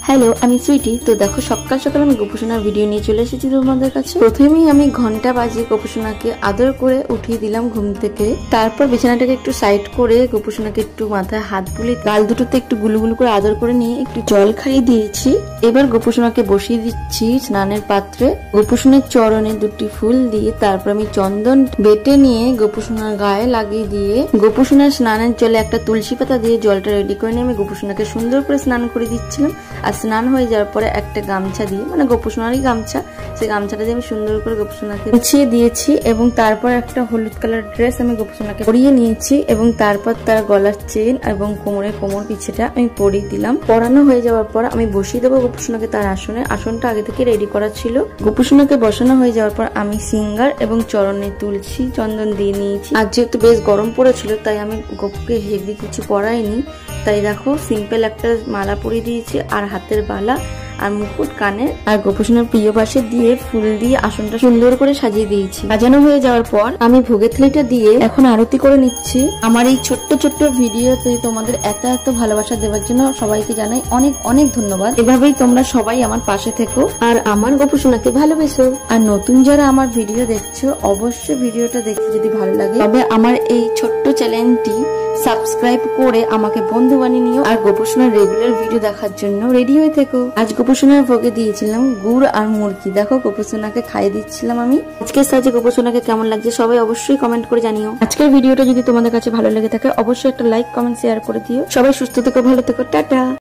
Hello, আমি সুইটি। তো দেখো, সকাল সকাল আমি গোপুসোনার ভিডিও নিয়ে চলে এসেছি তোমাদের কাছে। প্রথমেই আমি ঘন্টা বাজিয়ে গোপুসোনাকে আদর করে উঠিয়ে দিলাম ঘুম থেকে। তারপর বিছানাটাকে একটু সাইড করে গোপুসোনাকে একটু মাথায় হাত বুলিয়ে গাল দুটোতে একটু গুলুগুলু করে আদর করে নিয়ে একটু জল খাইয়ে দিয়েছি। এবার গোপুসোনাকে বসিয়ে দিচ্ছি স্নানের পাত্রে। গোপুসোনার চরণে দুটি ফুল দিয়ে তারপর আমি চন্দন বেটে নিয়ে গোপুসোনার গায়ে লাগিয়ে দিয়ে গোপুসোনার স্নানের জলে একটা তুলসী পাতা দিয়ে জলটা রেডি করে নিয়ে আমি গোপুসোনাকে সুন্দর করে স্নান করে দিচ্ছিলাম। আর স্নান হয়ে যাওয়ার পরে একটা গামছা দিয়ে, মানে গোপুসোনারই গামছা, সেই গামছাটা দিয়ে আমি সুন্দর করে গোপুসোনাকে মুছিয়ে দিয়েছি এবং তারপর একটা হলুদ কালার ড্রেস আমি গোপুসোনাকে পরিয়ে নিয়েছি এবং তারপর তার গলার চেন এবং কোমর পিছেটা আমি পরিয়ে দিলাম। পরানো হয়ে যাওয়ার পর আমি বসিয়ে দেবো গোপুসোনাকে তার আসনে। আসনটা আগে থেকে রেডি করা ছিল। গোপুসোনাকে বসানো হয়ে যাওয়ার পর আমি সিঙ্গার এবং চরণে তুলসী চন্দন দিয়ে নিয়েছি। আর যেহেতু বেশ গরম পড়েছিল তাই আমি গোপুকে হেভি কিছু পরাইনি। তাই দেখো, সিম্পল একটা মালা পরিয়ে দিয়েছি আর হাতের বালা আর মুকুট কানে আর গোপুসোনার প্রিয় পাশে দিয়ে ফুল দিয়ে আসনটা সুন্দর করে সাজিয়ে দিয়েছি। সাজানো হয়ে যাওয়ার পর আমি ভোগের থালিটা দিয়ে এখন আরতি করে নিচ্ছি। আমার এই ছোট্ট ছোট্ট ভিডিওতে তোমাদের এত ভালোবাসা দেওয়ার জন্য সবাইকে জানাই অনেক অনেক ধন্যবাদ। এভাবেই তোমরা সবাই আমার পাশে থেকো আর আমার গোপুসোনাকে ভালোবেসো। আর নতুন যারা আমার ভিডিও দেখছো, অবশ্যই ভিডিওটা দেখতে যদি ভালো লাগে তবে আমার এই ছোট্ট চ্যানেলটি সাবস্ক্রাইব করে আমাকে বন্ধু বানিয়ে নিও। আর গোপুসোনার রেগুলার ভিডিও দেখার জন্য রেডি হয়ে থেকো। আজ গোপুসোনার ভোগে দিয়েছিলাম গুড় আর মুরগি। দেখো, গোপুসোনাকে খাইয়ে দিচ্ছিলাম আমি। আজকের সাজে গোপুসোনাকে কেমন লাগছে সবাই অবশ্যই কমেন্ট করে জানিও। আজকের ভিডিওটা যদি তোমাদের কাছে ভালো লেগে থাকে অবশ্যই একটা লাইক, কমেন্ট, শেয়ার করে দিও। সবাই সুস্থ থেকো, ভালো থেকো, টাটা।